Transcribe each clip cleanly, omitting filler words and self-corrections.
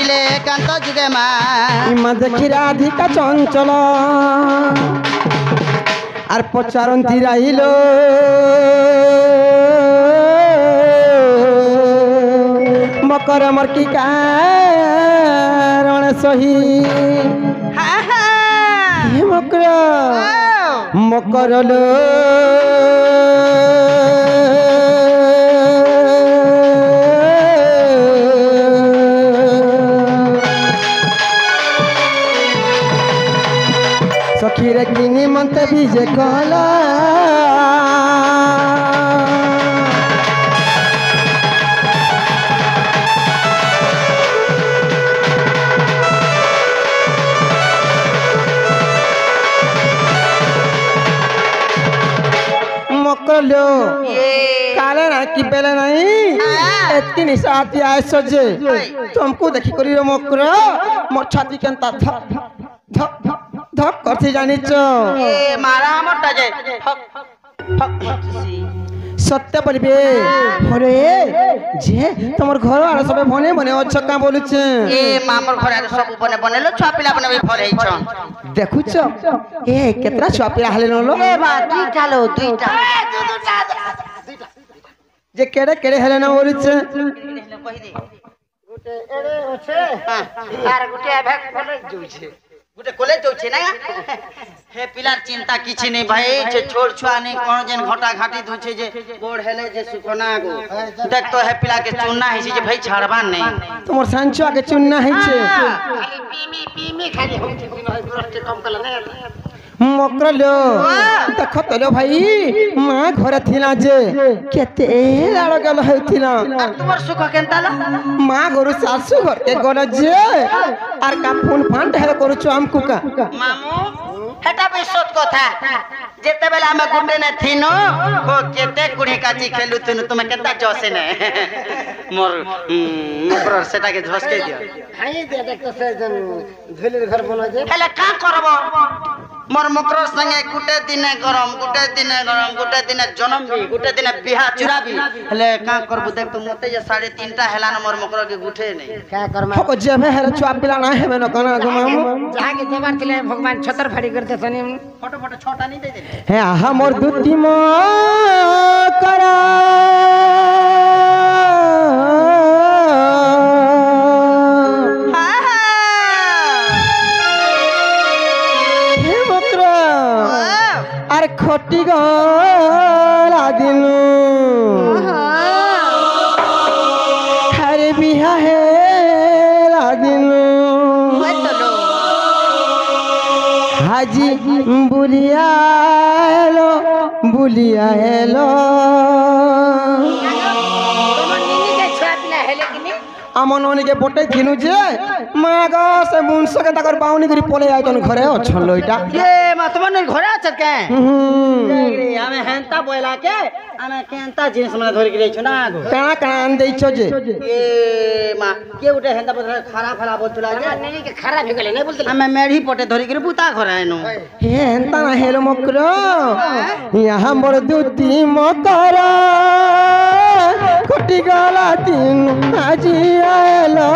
आइले कांत जुगे मा इमा देखी राधिका चंचल आर पचारंती राइलो मकर मरकी कारण सही मकर मकर लो सखी रे किनी मंत बीजे कहला मकर लो काले ना कि बेले नहीं एतकी निशा आती आए सजे तुमको देखी करी रो मकर मोर छाती केनता धक धक धक करती जानी चो ए मारा मोटा जे ठक ठक करछी सत्य बोलबे अरे जे तमर घर आर सब बने बने अच्छा का बोलु छे ए मामर घर आर सब बने बनेलो छुआ पिला बने भी फरै छ देखु छ ए केतरा छुआ पिला हले नलो ए बा दुईटा लो दुईटा जे केड़े केड़े हले न बोलु छे गुटे एड़े होछे आर गुटे भाग फरै जउ छे गुटे कॉलेज जउ छे ना हे पिलार चिंता किछि नहीं भाई छे छोड़ छुआ नहीं कोन जेन घटा घाटी धुछे जे गोड़ हेले जे सुखना गो देख तो हे पिला के चुनना है जे भाई छाड़बा नहीं तमर सांचुआ के चुनना है छे खाली पीमी खाली हम छे ब्रस्ट कम कला ने मकर लो देखो तो लो भाई मां घर थिला जे केते लाड़ गल होथिला आ तुमर सुख केनता ला मां गरु सासु घर के गल जे आर का फोन फांड है करू छ हमकु का मामू हेटा भी सत कथा जेते बेला हम गुंडे ने थिनो को केते कुड़ी काची खेलु तुनु तुमे केता जसे ने मोर मोर सेटा के झसके दियो हाई दे देख तो से जन धुले घर बना जे हेले का करबो मोर मकर संगे गुटे दिने गरम गुटे दिने जन्म भी गुटे दिने बिहा चुरा भी हेले का करबो देख तो मते जे 3:30 टा हेला न मोर मकर के गुठे नहीं का करमा हो जेमे हेरे छुआ पिला ना हेमे न कना गमामु जहां के देवार थिले भगवान छतर फाड़ी करते सनी फोटो फोटो छोटा नहीं दे दे हे आहा मोर दुती म करा हे मकर आर खटी गला दिनु हरे बिहा हे ला दिनु हाजी बुलिया हेलो আমন অনেকে পটে কিনু যে মাগো সে মুনসকে তাকর বাউনি করি পলে আইতন ঘরে অছন লইটা এ মা তোমার ঘরে আছে কে আমি হেনতা বইলা কে আমি কেনতা জিনিস মানে ধরি গিয়েছ না গো কানা কানা আন দেইছ যে এ মা কে উঠে হেনতা বদলা খারাপ খারাপ বলছলা যে নেই কে খারাপ হই গলে নাই বলতে আমি মেঢ়ি পটে ধরি গিয়ে বুতা ঘরে আইনো হে হেনতা না হেলো মকর ইহা মোর দুতি মকর কোটি গলা তিন আজি আইলো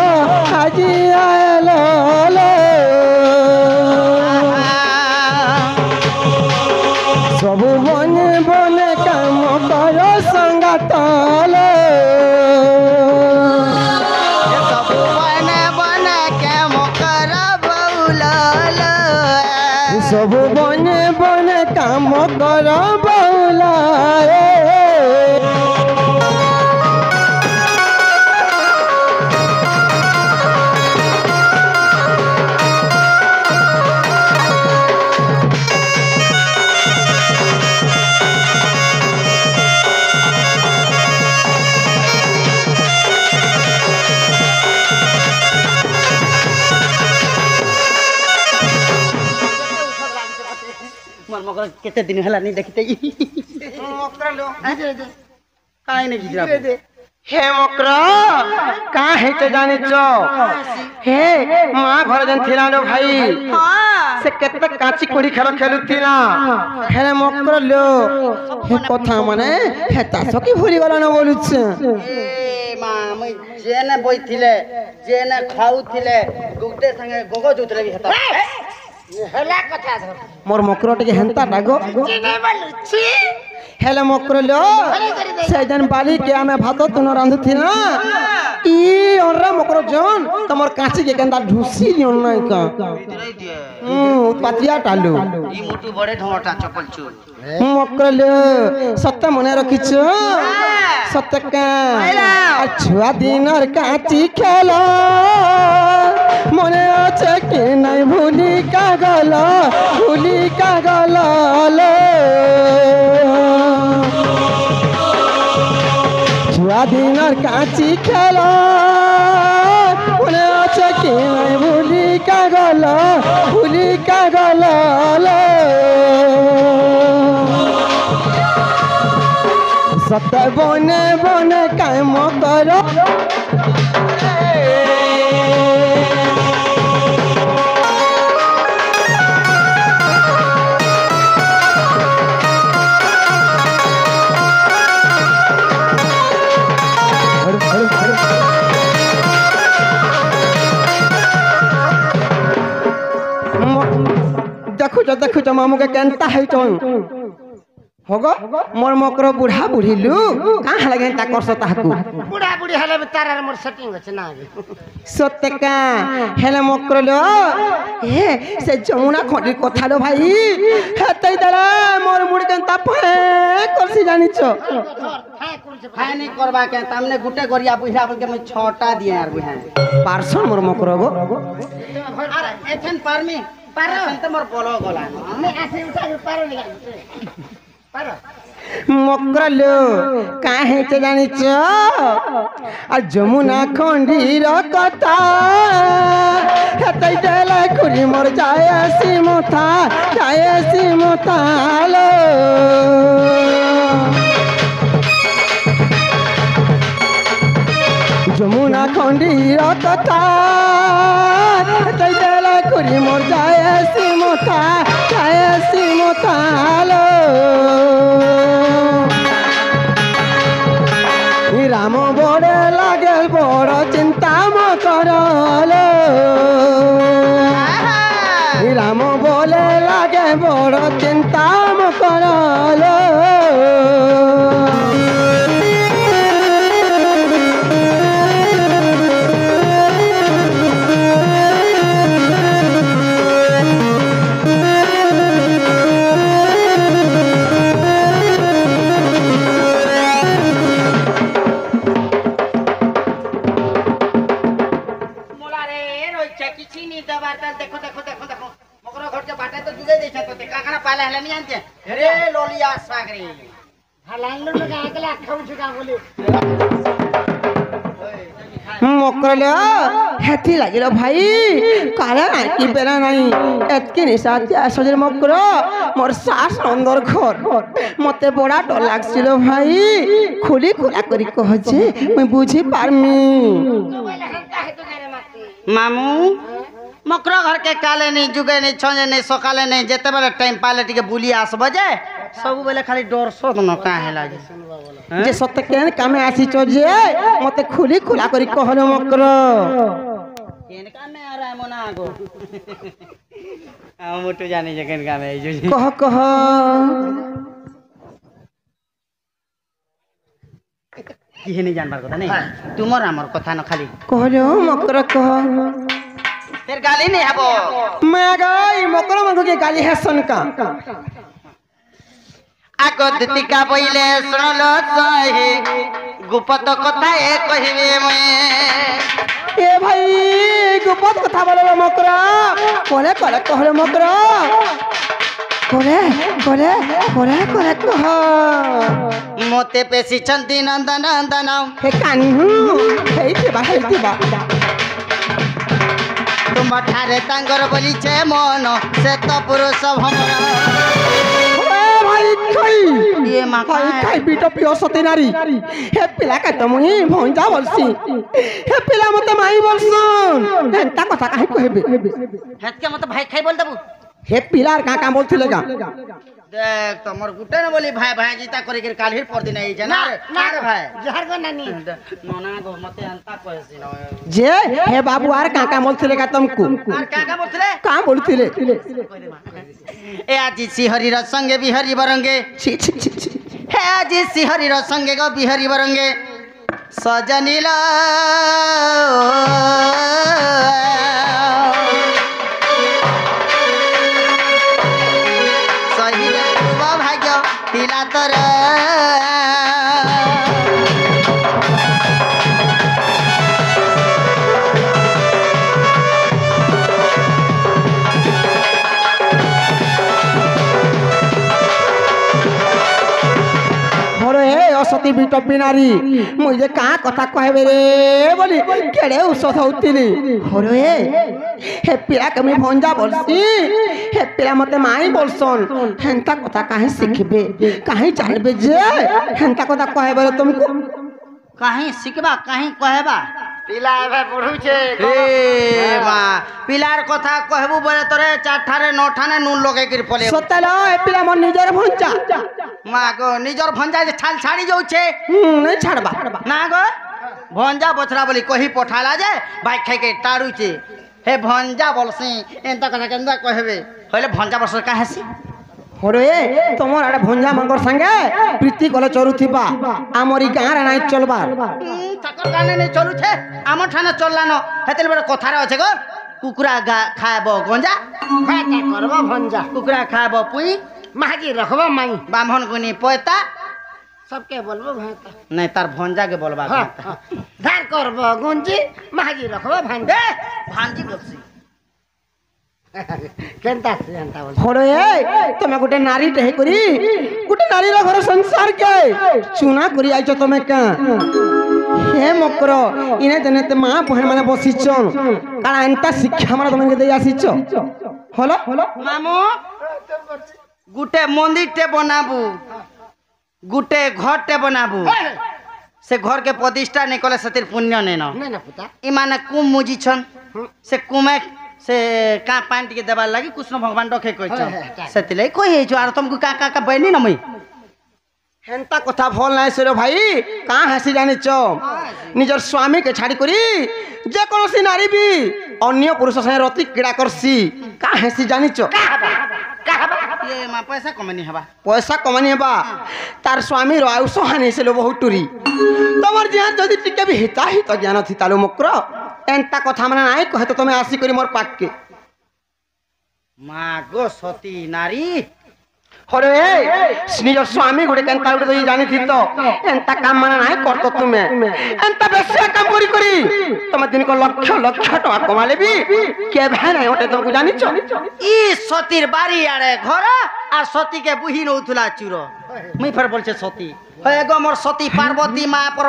সবু বনে বনে কাম কর সঙ্গাতলে সবু বনে বনে কাম কর বউলাল সবু বনে বনে কাম কর বউলাল मकर केते दिन हला नहीं देखते मकर लो काई नहीं गिरा हे मकर का हेते जानि छ हे मां घर जन थिला लो भाई से केते काची कोड़ी खेल खेलुती ना हेले मकर लो हे कथा माने हे तासो की भूली गला न बोलुछ ए मां मैं जेने बइथिले जेने खाउथिले गुटे संगे गोगो जुतले भी हेता हेला कथा मोर मकर टिके हेंता डागो जेने बलुछि हेले मकर लो से दिन बाली के हमें भात तुन रांधुथि ना ई ओरा मकर जन तमर काची के केंदा ढुसी दियोन नै का इतरे दिए पातिया टालू ई मुटु बड़े ढोटा चपल चू मकर लो सत्य मने रखिछ सत्य का छुआ दिनर काची खेला मने আছে के নাই भूली का गला लो छुआ दिनर काची खेला मने আছে के নাই भूली का गला लो सत्य बने बने काम करो देखु जो मामू के केनता है तो होगो मोर मकर बुढ़ा बुढ़ी लू कहाँ लगे ता कर सता हकू बुढ़ा बुढ़ी हले में तारा मोर सेटिंग होछ ना सत्य का हेले मकर लो ए से जमुना खंडी कथा लो भाई हेतै दरा मोर मुड़ केनता फे करसी जानि छ फाय नहीं करबा के तामने गुटे गरिया बुढ़ा के मैं छोटा दिए यार बुढ़ा पार्सन मोर मकर गो अरे एथन पारमी पारो त मोर बोलो गला मैं ऐसे उठा के पारो निकाल मकर लो काहे ते जानि छ आ जमुना खंडी र कथा हेतै देला खुरी मोर जाय सी मोथा लो जमुना खंडी र कथा हेतै देला खुरी मोर जाय सी मोथा लो राम बड़े लागे बड़ चिंता मकरलो राम बोले लागे बड़ चिंता मकरलो मकरले हेथी लागिल भाई काला ना कि बेला नहीं एतके निशा सजर मकर मोर सास अंदर घर मते बड़ा डर लागছিল भाई खुली खुला करी कह जे मैं बुझी पारमी मामू मकर घर के काले नहीं जुगे नहीं छजे नहीं सकाले नहीं जेते बेले टाइम पाले टिके बुली आसबो जे सब बेले खाली डर सद न का हेला जे सत्य केन कामे आसी छ जे मते खुली खुला करी कहलो मकर केन कामे आ रहा मोना आगो आ मोटू जाने जे केन कामे आइ जो कह ये नहीं जानबार कथा नहीं तुमर हमर कथा न खाली कहलो मकर कह फिर गाली नहीं हबो मैं गई मकर मंगो के गाली है सन का आगो दीतिका बोइले सुनलो सही गुपत कथा ए कहिबे मैं ए भाई गुपत कथा बोले मकरा कोले कोले कहले मकरा कोले कह मोते पेशी चंदी नंदन नंदन हे कानी हे बा तुम ठारे तांगर बोली छे मन से तो पुरुष हमरा ये मां खाई बीटो पियो सते नारी हे पिला का तमुई भंजा बोलसी हे पिला मते माई बोलसन एंता कथा काहे कहबे हेत के मते भाई खाई बोल देबू हे पिलार का काम बोलथिले का देख तमर गुटे न बोली भाई भाई जीता करे के काल्हिर पर दिन आई जना ना रे भाई जहर गो नानी नोना गो मते अंता कहसी न जे हे बाबू आर का काम बोलथिले का तुमको आर का बोलथले का बोलथिले ए आजी सिहरी र संगे बिहरी बरंगे छी छी छी छी हे आजी सिहरी र संगे गो बिहरी बरंगे सजनीला सही भाग्य पिला तर सती बिटपी नारी मुझे कहाँ कथा कहबे रे बोली केड़े औषध होतिली हरे हे पिला कमी भंजा बोलसी हे पिला मते माई बोलसन हेंता कथा काहे सिखबे काहे जानबे जे हेंता कथा कहबे तुमको काहे सिखबा काहे कहबा पिला एबे बुढ़ू छे ए मां पिलार कथा कहबू बरे तोरे चाठारे नठाने नून लगे कर पले सतला ए पिला मन निजर भंजा मां गो निजर भंजा जे छाल छाड़ी जाउ छे नहीं छाड़बा ना गो भंजा बछरा बोली कही पठाला जे भाई खाई के टारू छे हे भंजा बोलसी एंता कथा केंदा कहबे होले भंजा बस काहेसी हरे तमर आडे भंजा मंगर संगे प्रीति कले चरुथिबा आमरी गाँर नाइ चलबा तकर गाने नहीं चलू छे आम ठाने चलला न हेतेल बड़े कथारे अछि गो कुकुरा खाबो गंजा भाता करबो भंजा कुकुरा खाबो पुई महाजी रखबो माई बामन गुनी पोता सबके बोलबो भाता नहीं तार भंजा के बोलबा धार करबो गुंजी महाजी रखबो भांजा भांजी बोलसी केनता सेंता बोल हरे तमे गोटे नारी टे करी गोटे नारी रो घर संसार के चुना करी आइछ तमे का हे मकर इने जने ते मां बहन माने बसिछन काला एंता शिक्षा माने तमे दे आसीछ हलो मामू गुटे मंदिर टे बनाबू गुटे घर टे बनाबू से घर के प्रतिष्ठा नहीं कले सतिर पुण्य नहीं ना पुता ई माने कुम मुजी छन से कुमे से का पानी के देबार लागि कृष्ण भगवान रखे कहछ सेतिले कहि हेछु आर तुमको का बहनी न मई हेंता कथा भल नाइ से रे भाई का हसी जानि छ निजर स्वामी के छाड़ी करी जे कोनोसी नारी भी अन्य पुरुष संगे रति क्रीड़ा करसी का हसी जानि छ ये मा पैसा कमानी हबा पैसा कमानी हेबा तार स्वामी रो आयुष हानि से लो बहुत टुरी तमर जे जदी टिके भी हिता हित ज्ञान थितालो मक्र एंता कथा माने नाइ कहे तो तमे आसी करी मोर पाक के मा गो सती नारी हरे निजर स्वामी गोटे केनता गोटे तो जानि थी तो एंता काम माने नाइ करतो तुमे एंता बेसिया काम करी तमे दिन को लक्ष लक्ष टका कमाले भी के भाई नाइ ओटे तुमको जानि छ ई सतीर बारी आड़े घर आ सती के बुही नउथुला चुरो मुई फेर बोलछे सती हे गो मोर सती पार्वती मां पर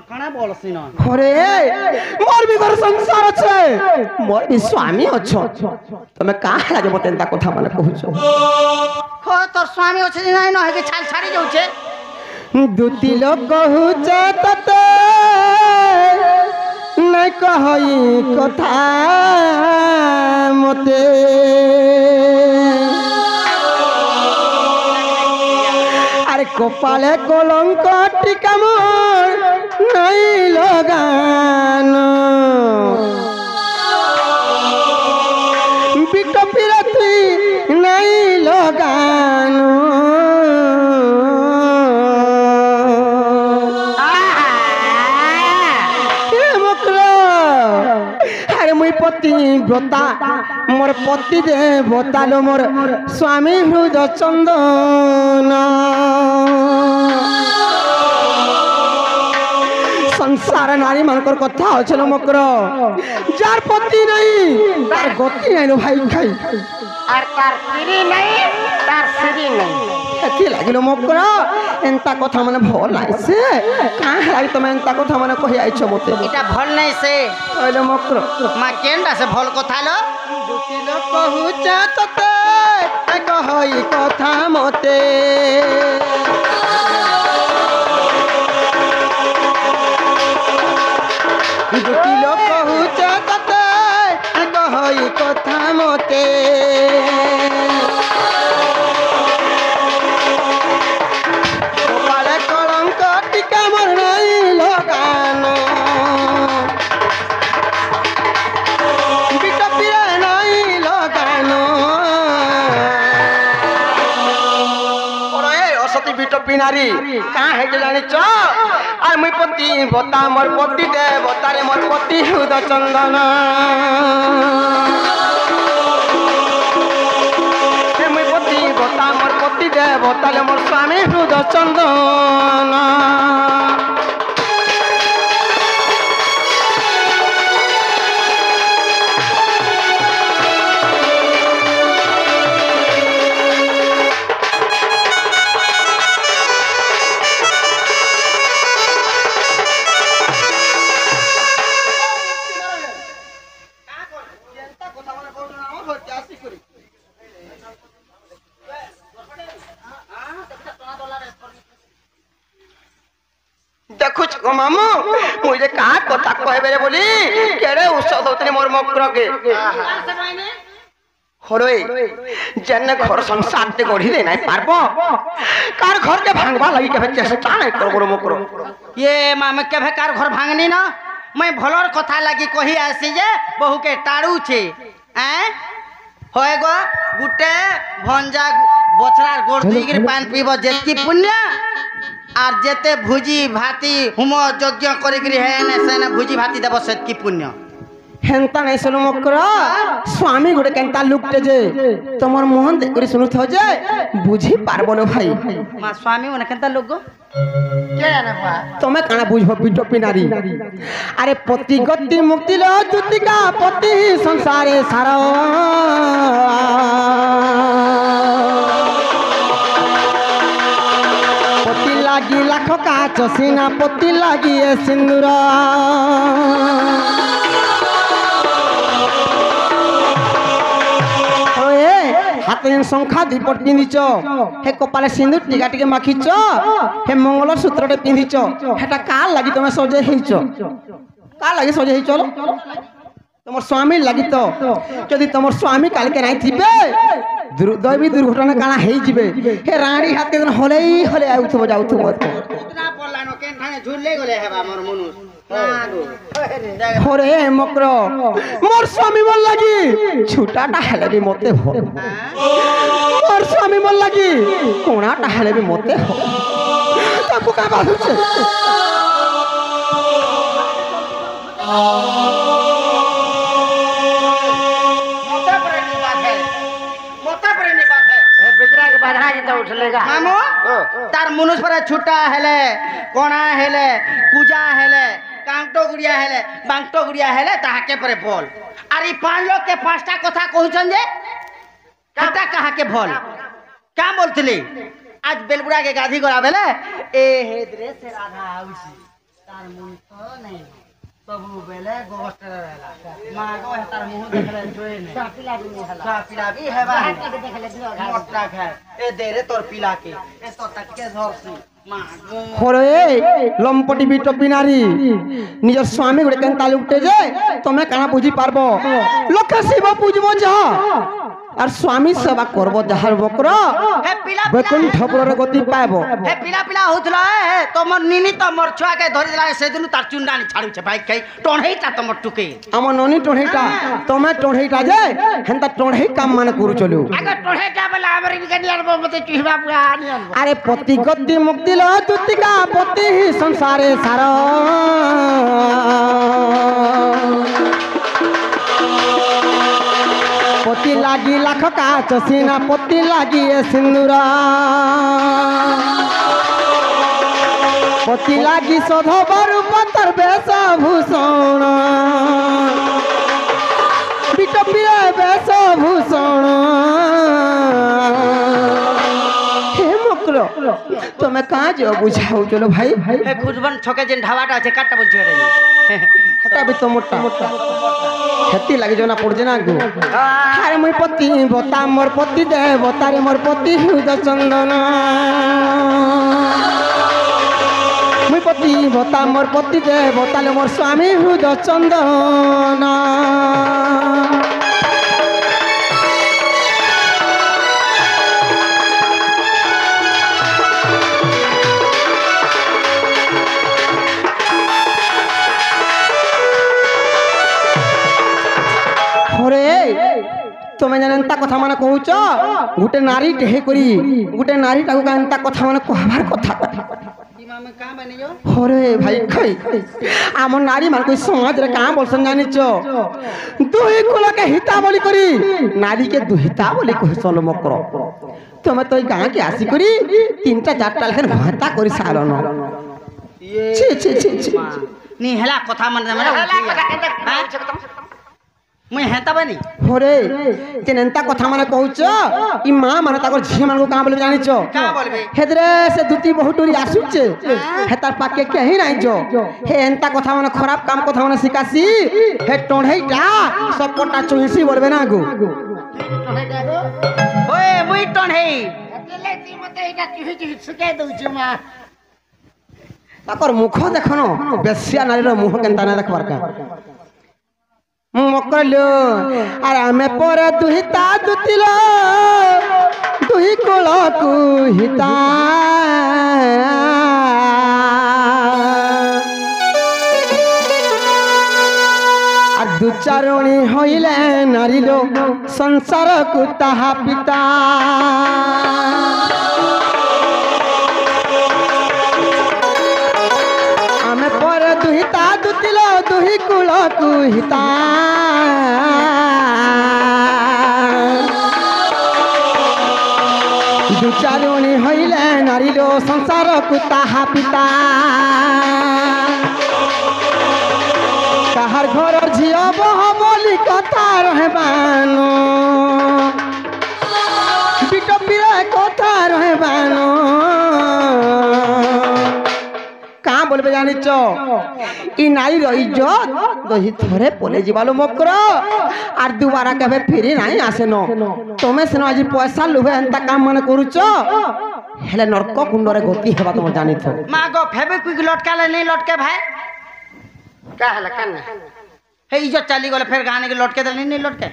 कणा बोलसी न हरे मोर भी घर संसार छे मोर भी स्वामी अछ तमे का लागे मते एंता कथा माने कहू हो तोर स्वामी अछि नै न हे छाल छाड़ी जाउ छे दुती लोग कहू छे तते नै कहई कथा मते अरे कपाले कलंक टीका मोर নাই লগানো বিটপিরা তুই নাই লগানো আরে মুই পতি ব্রতা মোর পতি দেবতা লো মোর স্বামী হৃদ চন্দন संसार नारी मानकर कथा होछल मकर जार पति नहीं तार गति नहीं नो भाई खाई और तार सिरी नहीं तार सिरी नहीं एथि लागिलो मकर एंता कथा माने भल नाही से का लागी तमे एंता कथा माने कहि आइछो मते एटा भल नहीं से कहले मकर मा केंडा से भल कथा लो दुतिलो कहूचा तते कहई कथा मते दुतिलो कहूचा तते कहई কথা মতে কপালে কলঙ্ক টিকা মোর নাই লগানো বিটপিরে নাই লগানো অসতী বিটপি নারী কাঁ হেছে জানিছ আর মুই পতি বতা মোর পতি দেবতারে মোর পতি হৃদ চন্দন মুই পতি বতা মোর পতি দেবতারে মোর স্বামী হৃদ চন্দন দেখুছ গো মামু মুই যে কাহ কথা কইবে রে বলি কেড়ে উৎসব হউতনি মোর মকরকে হরই জেনে ঘর সংসারতে গড়িলে নাই পারবো কার ঘরকে ভাঙবা লাগি কেবে চেষ্টা নাই করব মকর ये मामे केभे कार घर भांगनी ना मैं भलर कथा लगी कही आसी जे बहु के टाड़ू छे हैं होए गो गुटे भंजा बछरार गोड़ दिगिर पान पीब जेतकी पुण्य आर जेते भुजी भाती हुम यज्ञ करिगिरी है ने सेने भुजी भाती देब सेतकी पुण्य হেনতা নাই শুনো মকর স্বামী গোটে কেনতা লুকটে যে তোমার মোহন দেখি শুনুথ যে বুঝি পারবো না ভাই मा स्वामी ओने केनता लोग गो কে জানে বা তুমি কানা বুঝবো বিটপি নারী আরে পতি গতি মুক্তি লো জ্যোতিকা পতি সংসারে সার পতি লাগি লাখ কাচ সিনা পতি লাগি এ সিন্দুর হাতে সংখ্যা দুইপট পিঁধিছ হে কপালে সিঁদুর টিকা টিকে মাখিছ হে মঙ্গল সূত্রটে পিঁধিছ হেটা কার লাগি তুমি সজে হইছ কার লাগি সজে হইছ তোমার স্বামীর লাগি তো যদি তোমার স্বামী কালকে নাই থিবে দৈবী দুর্ঘটনা কানা হয়ে যাবে হে রাঁড়ি হাতে হলেই হলে আউথব যাউথব इतना बोलानो केन ठाने झुलले गले हेबा मोर मनुष হরে মকর মোর স্বামী বল লাগি ছুটাটা হেলে বি মতে হ মোর স্বামী বল লাগি কোণাটা হেলে বি মতে হ তাকু কা বাধুছে बिजरा के बाधा जी तो उठलेगा मामो तार मनुष पर छुटा हेले कोणा हेले पूजा हेले कांटो गुड़िया हेले बांटो गुड़िया हेले ताहाके परे बोल अरे पांच लोग के पांचटा कथा कहउछन जे कता कहा के बोल क्या बोलतली आज बेलबुड़ा के गाधी गोरा बेले ए हे द्रे से राधा आउसी तार मन तो नहीं सबु बेले गोस्टर रहला मागो है तार मुंह देखले जोए ने पिला भी नहीं हला पिला भी है बा हाथ के देख ले दियो मोटा है ए दे रे तोर पिला के ए तो तटके झरसी मागो হরে লম্পটি বিটপি নারী নিজের স্বামী গোটে কেনতা লুকটে যে তুমি কানা বুঝি পারবো লোকে শিব পুজব যা আর স্বামী সেবা করব যাহার বকর हे पिला বৈকুণ্ঠপুরের গতি পাইব हे पिला पिला होतला हे तोमर निनी तोमर छुआ के धरि दिला से दिन तार चुंडानी छाड़ू छे भाई कई टोणेटा तोमर टुके আমার ননি টঢ়েটা তুমি টঢ়েটা যে হেনতা টঢ়ে কাম মানে করু চলু अगर टोहे का बेला हमरे के नियर मते चुहबा पुआ नियर আরে পতি গতি মুক্তি লো জ্যোতিকা পতি সংসারে সার পতি লাগি লাখ কাচ সিনা পতি লাগি এ সিন্দুর পতি লাগি সধবার পতর বেশ ভূষণ বিটপিরে বেশ ভূষণ হে মকর তুমি কাজ বুঝাও চলো ভাই ভাই हे खुजबन छके जिन ढाबाटा আছে কাটটা বলছো রে এটা বি তো মোটা হেতি লাগি জনা পড়ছে না গো আরে মই পতি বতা মোর পতি দেবতারে মোর পতি হৃদ চন্দন মই পতি বতা মোর পতি দেবতারে মোর স্বামী হৃদ চন্দন তুমি জানেন তা কথা মানে কହୁଛ গোটে নারী টেহে করি গোটে নারী টাকু কান্তা কথা মানে কহবার কথা হরে ভাই খাই আমার নারী মানে কই সমাজ রে কাম বলছন জানিছ দুই কুলকে হিতা বলি করি নারীকে দুহিতা বলি কইছল মকর তুমি তো এই গাঁ কে আসি করি তিনটা চারটা লেখান ভাতা করি সারন ছি ছি ছি ছি নি হেলা কথা মানে মুই হেতা বানি হরে তেনেন্তা কথা মানে কହୁଛ ই মা মানে তাকর ঝিଅ ମାନଙ୍କୁ কাঁ বলবে জানিছ কা বলবে হেদরে সে দুটি বহুটুরি আসুছে হেতার পাকে কেহি নাইছ হে এন্তা কথা মানে খারাপ কাম কথা মানে শিকাসি হে টঢ়েইটা সবকটা চুইসি বলবে না গো ওই মুই টনহেই মতে এটা চিহি চিহি শিখাই দউছি মা তাকর মুখ দেখন বেশিয়া নারীর মুখ কেনতা না দেখবার কা মকলো আর আমি পরে দুহিতা দুতিল দুহি কোলকু হিতা আর দুচারণী হইলে নারীল সংসারকু তাহা পিতা আমি পরে দুহিতা দুতিল দুহি কুলকু হিতা দুচারণী হইলে নারীল সংসারকু তাহা পিতা কাহার ঘর ঝিও বহ বলি কথা রহবান বিটপিরে কথা রহবান কাঁ বলবে জানিছ ই নারীর ইজ্জত দহি থরে পলে যাবালো মকর আর দুবারা কেবে ফিরি নাই আসেন তুমি সেন আজ পয়সা লুভে এন্তা কাম মানে করুছ হেলে নরক কুণ্ডরে গতি হেবা তুমি জানিছ মা গো ফেবে কুইক লটকালে নেই লটকে ভাই কা হলা কান হে ইজ্জত চালি গলে ফের গানে के लटके देनी नहीं लटके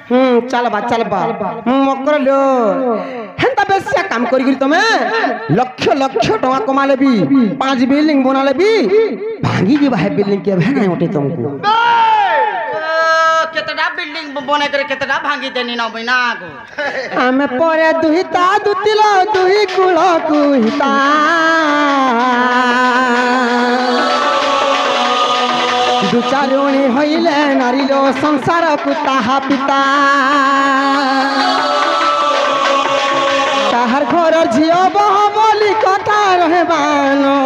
চালবা মকর লো হেন্তা বেশিয়া কাম করি গরি তুমি লক্ষ লক্ষ টাকা কমালে বি 5 বিল্ডিং বনালে বি ভাঙি দিবা হে বিল্ডিং के भेना उठे तुमको केतडा बिल्डिंग बने करे केतडा भांगी देनी ना बइना गो आमे परे दुहिता दुतिलो दुहि कुलो कुहिता दुचारुणी हईले नारीलो संसार को ताहा पिता ताहार घर झियो बह बोली कथा रहबानो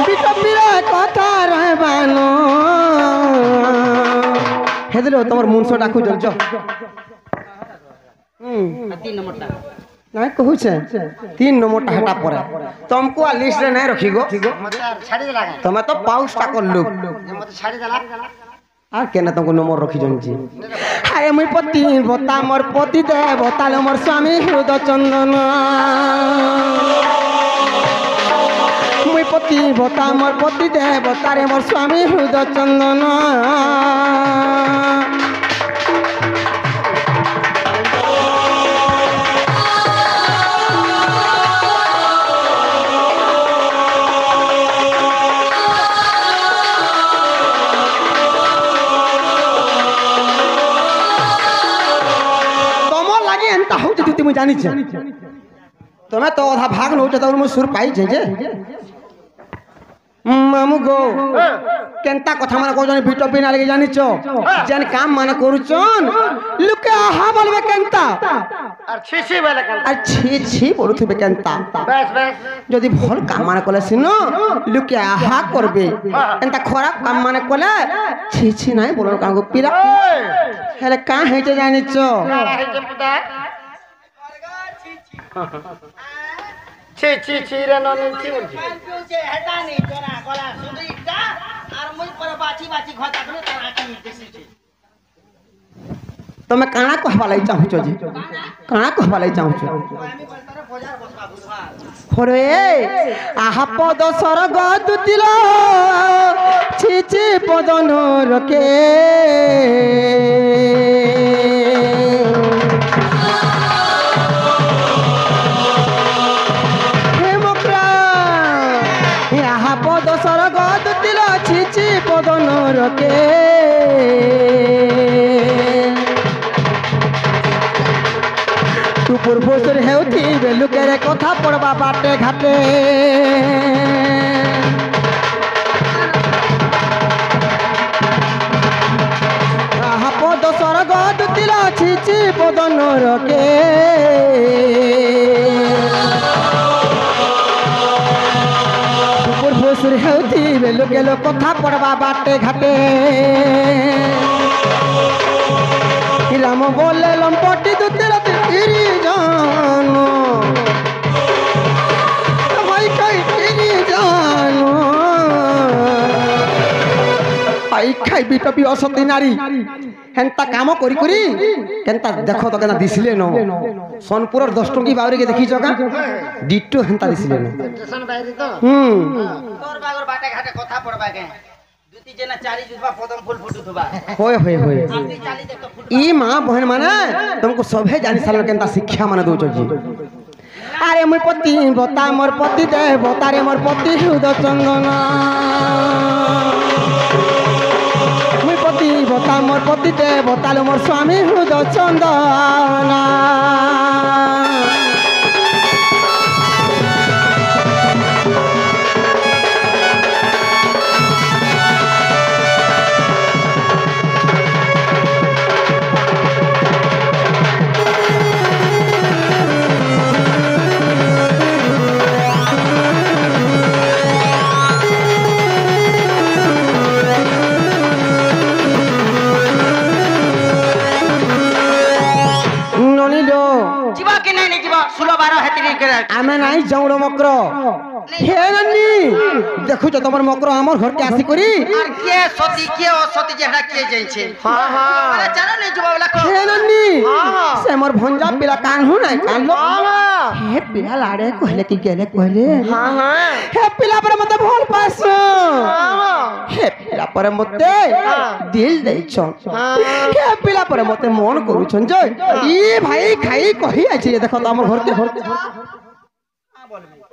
बिटपिरे कथा रहबानो हेदलो तमर मुनसो डाकू जल जो 3 नंबर टा नहीं कहू छे 3 नंबर हटा पड़े तुमको आ लिस्ट रे नहीं रखी गो मते छाड़ी देला तुम्हें तो पाउस टा कर लो मते छाड़ी देला আর কেন तुमको नंबर रखी जंजी আরে মুই পতি বতা মোর পতি দে বতালে মোর স্বামী হৃদয় চন্দন মুই পতি বতা মোর পতি দে বতারে মোর স্বামী হৃদয় চন্দন तुम जानी तुम्हें तो अधा भाग नौ तो सुर पाई जे मामू गो केनता कथा माने कहजन बिटो बिना लगे जानी जेन काम माने करूचन लुके आहा बोलबे केनता और छी छी बेला कान আর ছি ছি বলুথিবে কেনতা बस बस যদি ভল কাম মানে কলে সিনো লুকে আহা করবে এনতা খারাপ কাম মানে কলে ছি ছি নাই বলর কাগো পিরা হেলে কা হেতে জানিছ है के पुता छी छी छी रे ननी छी बोलছি जे हेता नहीं तोरा गला सुंदरीटा और मुई पर बाची बाची घटा करे तोरा की देसी छी তুমি কাଣା কহবা লাই চাহুছ জি কাଣା কহবা লাই চাহুছ আমি বলতারে বজার বসবা বুঝবা হরে আহা পদ স্বর্গ দুতিল ছি ছি পদন রকে হে মকরা আহা পদ স্বর্গ দুতিল ছি ছি পদন রকে ପୂର୍ବରୁ ହେଉଥିବେ ଲୁକେରେ କଥା ପଡ଼ବା ବାଟେ ଘାଟେ ପଦ ସ୍ୱର୍ଗ ଦୁତିର ଛିଚି ପଦ ନରକେ ପୂର୍ବରୁ ହେଉଥିବେ ଲୋକେ କଥା ପଡ଼ବା ବାଟେ ଘାଟେ রাম বলে লম্পটি দুতের তিরি জানো ভাই খাই তিরি জানো ভাই খাইবি টবি অসতী নারী হেন্তা কাম করি করি কেনতা দেখো তো কেনা দিছিলে ন সোনপুরর 10 টঙ্কি বাউরিকে দেখিছ কা ডিট্টো হেন্তা দিছিলে ন স্টেশন বাইরে তো তোর বাগর বাটে ঘাটে কথা পড়বা কে দুতি জেনা চারি জুবা পদম ফুল ফুটুথবা होय होय होय আপনি চালি দেখ ফুল ई माँ बहन माने तुमको सभे जानी साल केनता शिक्षा माने दउछ जी अरे मोर पति बता मोर पति दे बता रे मोर पति हृदय चंदन मोर पति बता मोर पति दे बता लो मोर स्वामी हृदय चंदन आमे नाई जाऊँ मकर हे नन्नी देखु तो तमर मकर हमर घर के आसी करी আর কে সতী কে অসতী যেটা কে যাইছে हां हां আরে জানো নি জুবাবলা কো हे नन्नी से मोर भंजा पिला कान हो ना कान लो हे पिला लाड़े कहले कि गेले कहले हां हां हे पिला पर मते भोल पास हे पिला पर मते दिल दैछ हे पिला पर मते मन करू छन जे ई भाई खाई कहि आछि देखो तो हमर घर के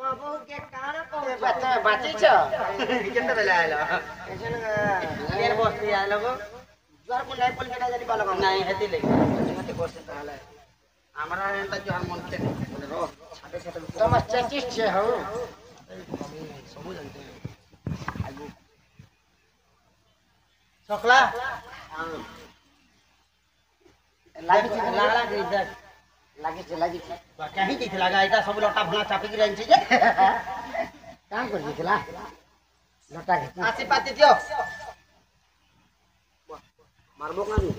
বাবু কে কার কো বাঁচিছ কেতে বেলা আইলো এর বস্তি আইলো গো জোর কোন নাই বল কেটা জানি বালক নাই হেতি লাগি হেতি বসে তাহলে আমরা এন্তা জোর মনতে বলে রো ছাতে ছাতে তোমার চেচিস ছে হও সবু জানতে আগু সকলা লাগিছে লাগলা গইদা লাগিছে লাগিছে কাহি দিতে লাগা এটা সব লটা ভনা চাপি কি রাইছে যে কাম কৰি দিলা লটা ঘে আসি পাতি দিও মারবো কানি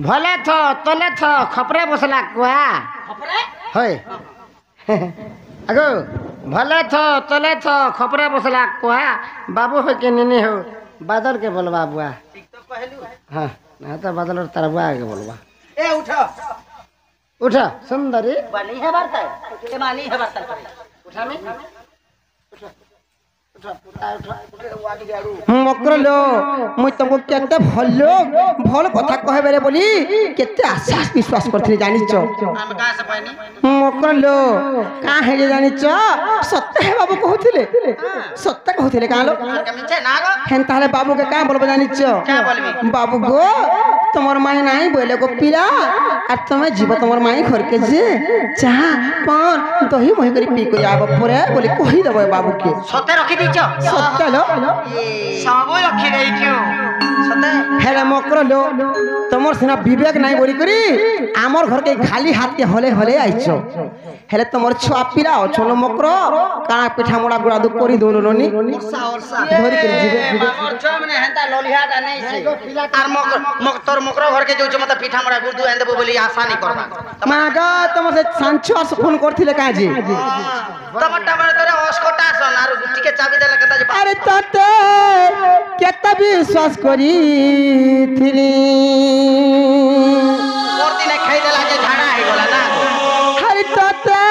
ভলে থ তলে থ খপরে বসলা কুয়া খপরে হয় আগো ভলে থ তলে থ খপরে বসলা কুয়া বাবু হয় के निनी हो बादल के बोलबा बुआ ঠিক তো কইলু हां ना तो बादल तार बुआ के बोलबा ए उठ उठ सुंदरी बानी है बरता के मानी है बरता करे उठा में मकर लो मुई तुमको केते भल कथा कहबे बोली केते आश्वास विश्वास करथि जानिच हम कहां से पाइनी मकर लो का है जे जानिच सत्य है बाबू कहथिले सत्य कहथिले का लो कमिचे ना गो हेन ताले बाबू के का बोलबे जानिच क्या बोलबी बाबू गो तमर माई नाही बोले गो पिला आ तमे जीव तमर माई घर के जे चाह पान दही मही करी पी को आब परे बोली कहि देबे बाबू के सते रखी दीच सत्य लो सब रखी देइछु सते हेले मकर लो तमर सिना विवेक नाही बोली करी आमर घर के खाली हाथ के हले हले आइछो हेले तमर छुआ पिला छलो मकर काना पिठा मोड़ा गुड़ा दु करी दोनो ननी धरि के जीवे मामर छ मने हेंता लोलिहाटा नै छै आर मकर तोर मकर घर के जो मत पीठा मरा गुरदु एंदे बोली आशा नहीं करबा मागा तमर से सांचो फोन करथिले काजी टमाटा मारे तोरे ओस्कोटा सन आर टिके चाबी देला केता जे अरे तते केता विश्वास करी थिली और दिन खाई देला जे झाड़ा हे गोला ना अरे तते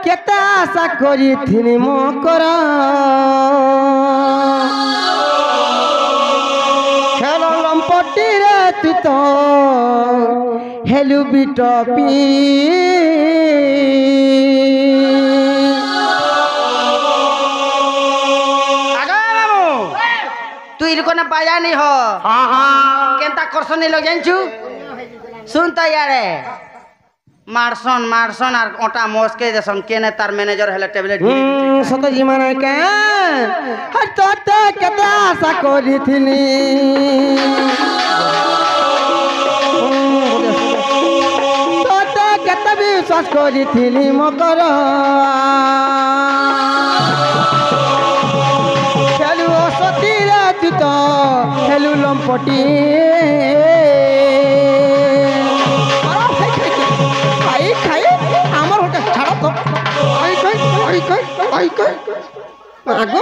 केता आशा करी थिली मकर खेलो लंपटी रे तित हेलु बिटपी तू इनको ना पाया नहीं हो हां हां केंता करसनी लग जानछु सुन त यारे मारसन और ओटा मोस के जसन केने तार मैनेजर हेले टेबलेट सत जीवन के तोते केते आशा करिथिनी तोते केते विश्वास करिथिनी मकर हेलु सती रे तू तो हेलु लंपटी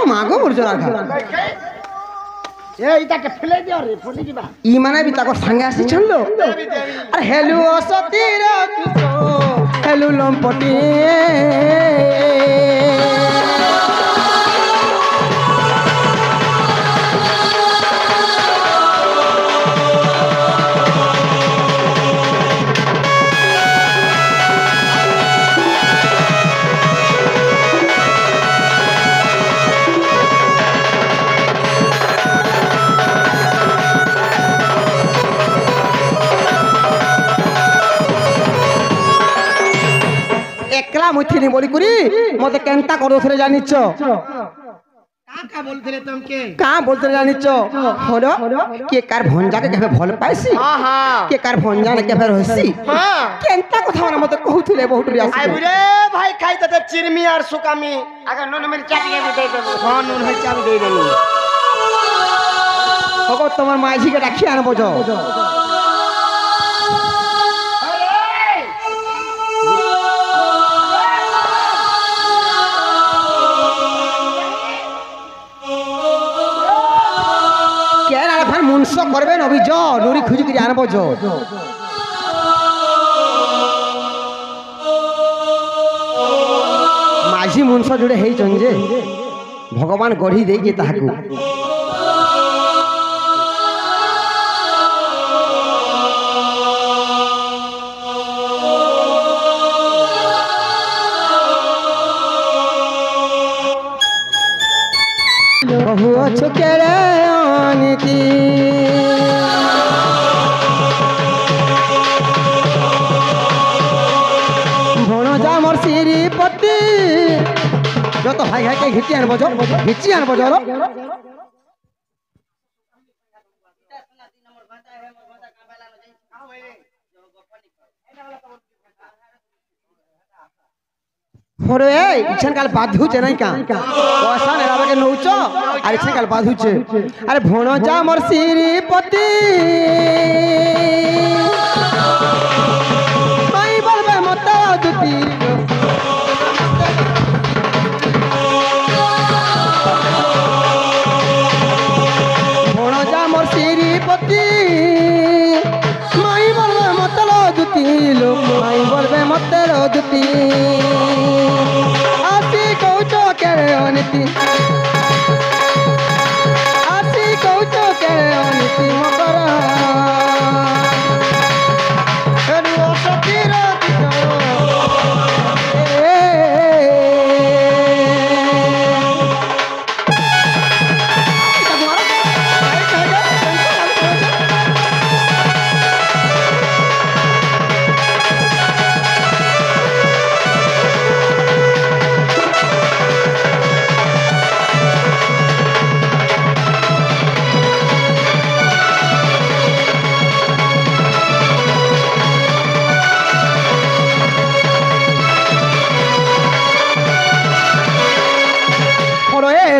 मागो मुर्जो राखा ए इटा के फुले दियो रे फुली जिबा इ माने भी ताको संगे आसी छलो अरे हेलु असती रे तू तो हेलु लंपटी एकला मुथिनी बोली कुरी मते केनता करथरे जानिच का बोलथले तुमके का बोलथरे जानिच होरो के कार भंजा के केबे भल पाइसी हां हां के कार भंजा ने केबे रहसी हां केनता कथा माने मते कहउथले बहुत रे आई बुरे भाई खाई त चिरमी और सुकामी अगर नून मिर्चा के भी दे देबो हां नून मिर्चा भी दे देबो होगो तमर माझी के राखी आनबो जो मुंसो करबे नबी जो नूरी खुजी के जानबो जो माझी मुंसो जुड़े हेई चंजे भगवान गढ़ी दे के ताहाकू बहु छुके रे अनिति भणजा मोर श्रीपति जो तो भाई के घिची आनबो जो घिची आनबो जो होरे इछन काल बाधु छे नहीं का पैसा ने रावे के नौचो और इछन काल बाधु छे अरे भणजा मोर श्रीपति आई बोलबे मत दुती भणजा मोर श्रीपति माई बोलबे मत दुती लो माई बोलबे मत दुती अनिति आसी कौचो के अनिति मकर हेरु सतीर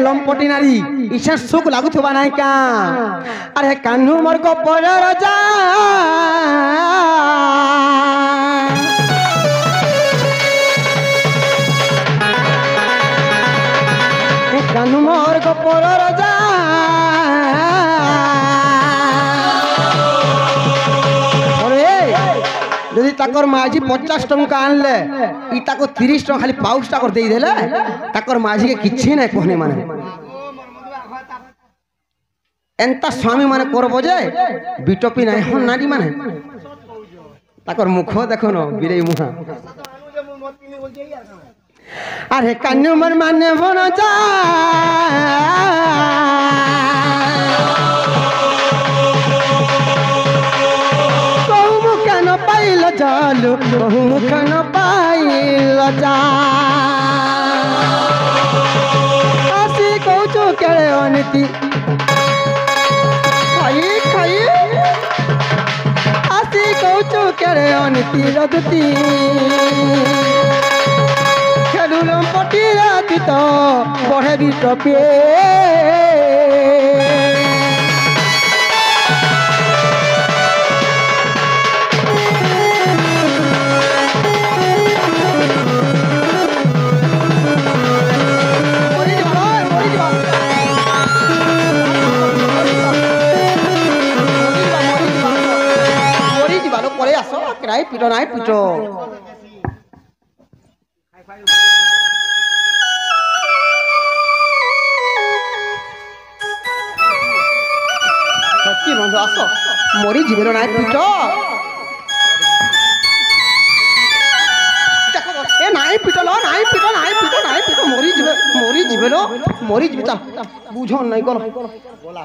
लंपटी नारी इच्छा सुख लागुथबा नाही का अरे कान्हू मोर को पर राजा कान्हू मोर को पर राजा यदि ताकर माझी 50 टंका आनले ई ताको 30 टंका खाली पाउच टा कर देई देले ताकर माझी के किछि नै कहने माने एंता स्वामी माने करबो जे बिटपी नै हन नाडी माने ताकर मुख देखो न बिरे मुहा अरे कन्नु मन माने बन जा जालू বহু মুখ ন পাইল যা আসি কৌচু কেড়ে অনীতি খাই খাই আসি কৌচু কেড়ে অনীতি রদুতি খেলুলম পটি রাতি তো বড়ে বি টপে পরে আসো নাই পিটো নাই পিটো সত্যি বন্ধু আসো মরি জীবন নাই পিটো দেখো এ নাই পিটো লো নাই পিটো নাই পিটো নাই পিটো মরি যাবে লো মরি যাবে চাল বুঝো নাই কোন বলা